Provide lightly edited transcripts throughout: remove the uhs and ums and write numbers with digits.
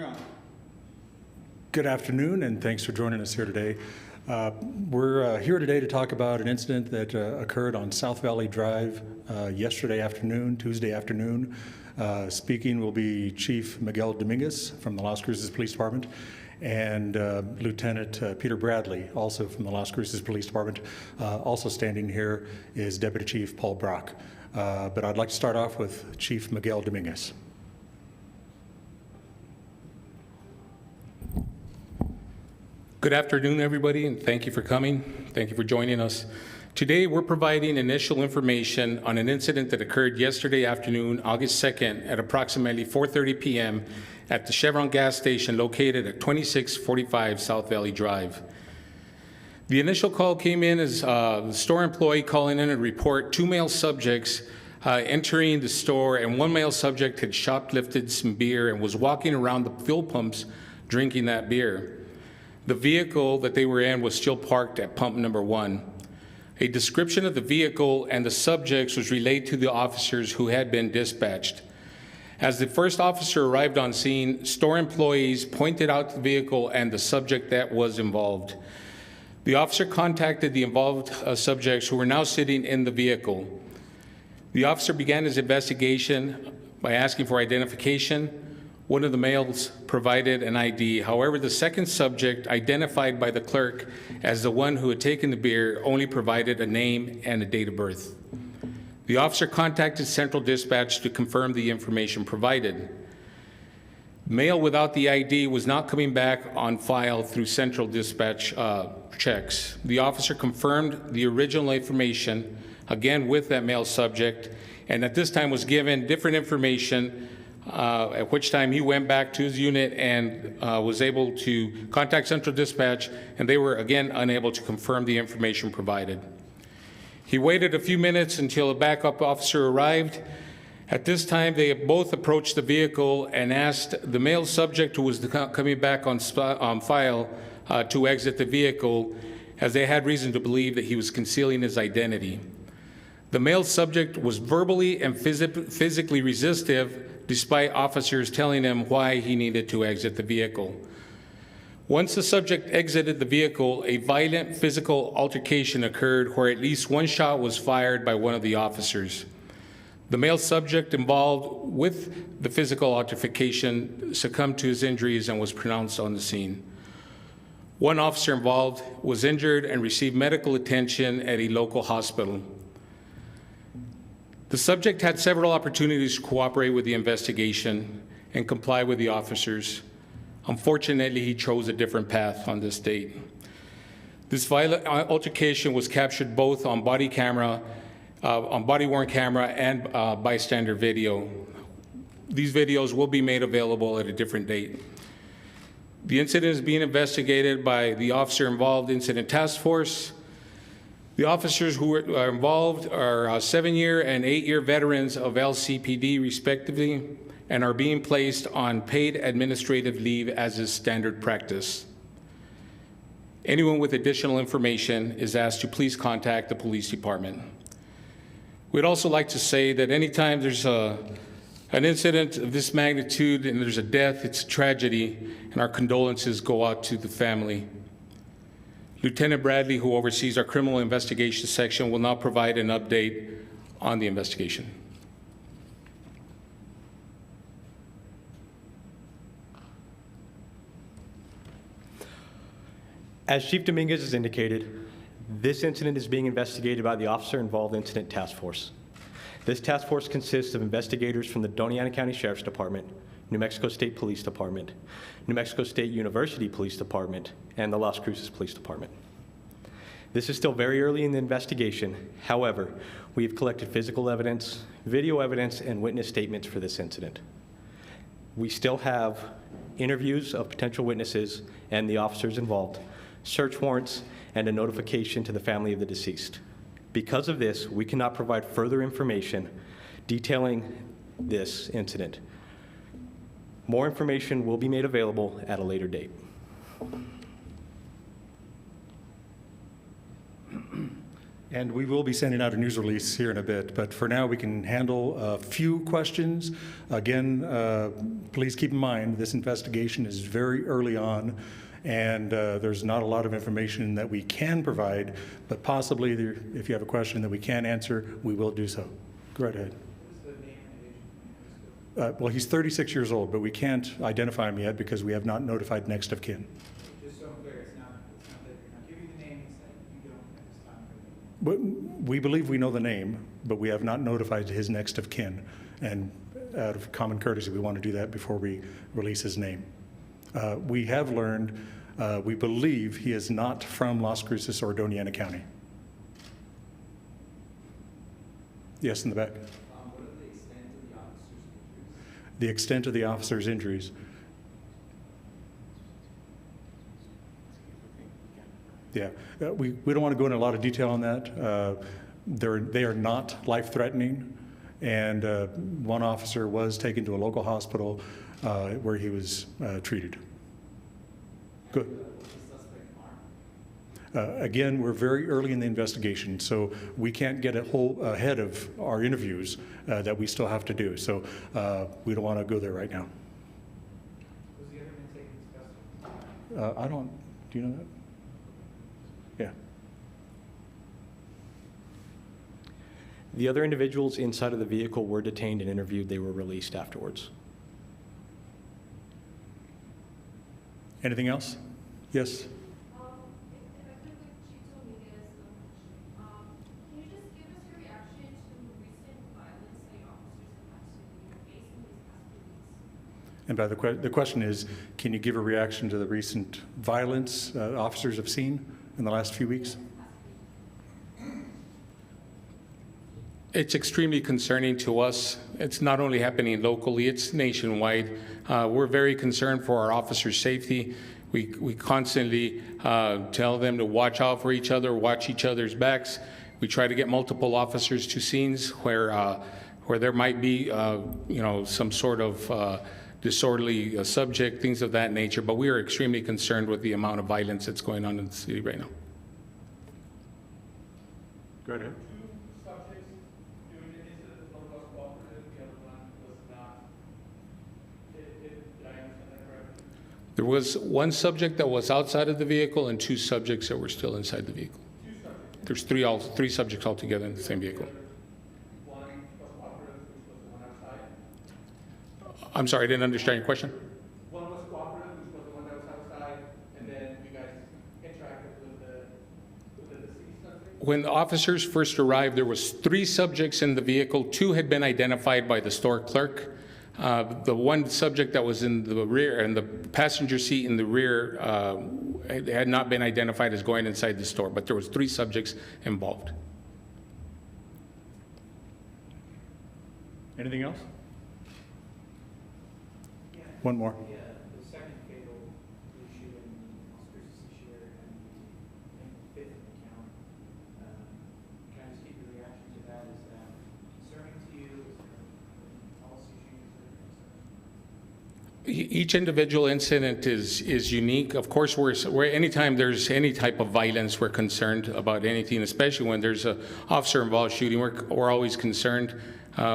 You're on. Good afternoon, and thanks for joining us here today. We're here today to talk about an incident that occurred on South Valley Drive yesterday afternoon, Tuesday afternoon. Speaking will be Chief Miguel Dominguez from the Las Cruces Police Department and Lieutenant Peter Bradley, also from the Las Cruces Police Department. Also standing here is Deputy Chief Paul Brock. But I'd like to start off with Chief Miguel Dominguez. Good afternoon, everybody, and thank you for coming. Thank you for joining us. Today, we're providing initial information on an incident that occurred yesterday afternoon, August 2nd, at approximately 4:30 p.m. at the Chevron gas station located at 2645 South Valley Drive. The initial call came in as the store employee calling in a report 2 male subjects entering the store, and 1 male subject had shoplifted some beer and was walking around the fuel pumps drinking that beer. The vehicle that they were in was still parked at pump number 1. A description of the vehicle and the subjects was relayed to the officers who had been dispatched. As the first officer arrived on scene, store employees pointed out the vehicle and the subject that was involved. The officer contacted the involved subjects who were now sitting in the vehicle. The officer began his investigation by asking for identification. One of the males provided an ID. However, the second subject, identified by the clerk as the one who had taken the beer, only provided a name and a date of birth. The officer contacted Central Dispatch to confirm the information provided. The male without the ID was not coming back on file through Central Dispatch checks. The officer confirmed the original information, again with that male subject, and at this time was given different information, at which time he went back to his unit and was able to contact Central Dispatch, and they were again unable to confirm the information provided. He waited a few minutes until a backup officer arrived. At this time, they both approached the vehicle and asked the male subject who was coming back on file to exit the vehicle, as they had reason to believe that he was concealing his identity. The male subject was verbally and physically resistive, despite officers telling him why he needed to exit the vehicle. Once the subject exited the vehicle, a violent physical altercation occurred where at least 1 shot was fired by one of the officers. The male subject involved with the physical altercation succumbed to his injuries and was pronounced on the scene. 1 officer involved was injured and received medical attention at a local hospital. The subject had several opportunities to cooperate with the investigation and comply with the officers. Unfortunately, he chose a different path on this date. This violent altercation was captured both on body camera, on body-worn camera, and bystander video. These videos will be made available at a different date. The incident is being investigated by the officer involved Incident Task Force. The officers who are involved are 7-year and 8-year veterans of LCPD, respectively, and are being placed on paid administrative leave as is standard practice. Anyone with additional information is asked to please contact the police department. We'd also like to say that anytime there's an incident of this magnitude and there's a death, it's a tragedy, and our condolences go out to the family. Lieutenant Bradley, who oversees our criminal investigation section, will now provide an update on the investigation. As Chief Dominguez has indicated, this incident is being investigated by the officer-involved Incident Task Force. This task force consists of investigators from the Doña County Sheriff's Department, New Mexico State Police Department, New Mexico State University Police Department, and the Las Cruces Police Department. This is still very early in the investigation. However, we have collected physical evidence, video evidence, and witness statements for this incident. We still have interviews of potential witnesses and the officers involved, search warrants, and a notification to the family of the deceased. Because of this, we cannot provide further information detailing this incident. More information will be made available at a later date. And we will be sending out a news release here in a bit, but for now, we can handle a few questions. Again, please keep in mind, this investigation is very early on, and there's not a lot of information that we can provide, but possibly if you have a question that we can answer, we will do so. Go right ahead. Well, he's 36 years old, but we can't identify him yet because we have not notified next of kin. Just so I'm clear, it's not that you're not giving the name, it's that you don't at this time. But we believe we know the name, but we have not notified his next of kin. And out of common courtesy, we want to do that before we release his name. We have learned, we believe he is not from Las Cruces or Doña Ana County. Yes, in the back. What are the extent of the officer's injuries? The extent of the officer's injuries. Yeah, we don't want to go into a lot of detail on that. They are not life-threatening, and one officer was taken to a local hospital where he was treated. Good. Again, we're very early in the investigation, so we can't get ahead of our interviews that we still have to do. So we don't want to go there right now. Was the other man taken into custody? I don't, do you know that? Yeah. The other individuals inside of the vehicle were detained and interviewed. They were released afterwards. Anything else? Yes. If I could, what you told me is, can you just give us your reaction to recent violence that your officers have had to face in these past few weeks? And by the question is, can you give a reaction to the recent violence officers have seen in the last few weeks? It's extremely concerning to us. It's not only happening locally, it's nationwide. We're very concerned for our officers' safety. We constantly tell them to watch out for each other, watch each other's backs. We try to get multiple officers to scenes where there might be, some sort of disorderly subject, things of that nature. But we are extremely concerned with the amount of violence that's going on in the city right now. Go ahead. Subjects during the incident, one was cooperative, the other one was not. Did I understand that correctly? There was one subject that was outside of the vehicle and two subjects that were still inside the vehicle. Two subjects. There's three subjects altogether in the same vehicle. One was cooperative, which was the one outside. I'm sorry, I didn't understand your question. One was cooperative, which was the one that was outside, and then you guys interacted with the deceased subject. When the officers first arrived, there was three subjects in the vehicle. Two had been identified by the store clerk. The one subject that was in the rear and the passenger seat in the rear had not been identified as going inside the store, but there was three subjects involved. Anything else? One more. The second fatal issue in Las Cruces this year and the fifth in the county. Can I just get your reaction to that? Is that concerning to you? Is there any policy changes that are concerning? Each individual incident is unique. Of course, we're anytime there's any type of violence, we're concerned about anything, especially when there's an officer-involved shooting. We're always concerned.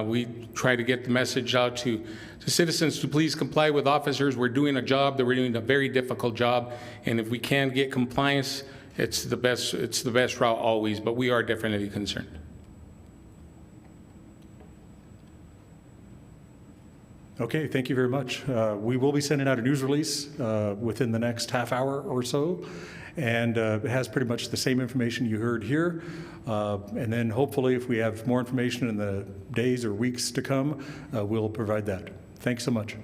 We try to get the message out to citizens to please comply with officers. We're doing a job. We're doing a very difficult job, and if we can get compliance, it's the best route always. But we are definitely concerned. Okay, thank you very much. We will be sending out a news release within the next half hour or so, and it has pretty much the same information you heard here. And then hopefully, if we have more information in the days or weeks to come, we'll provide that. Thanks so much.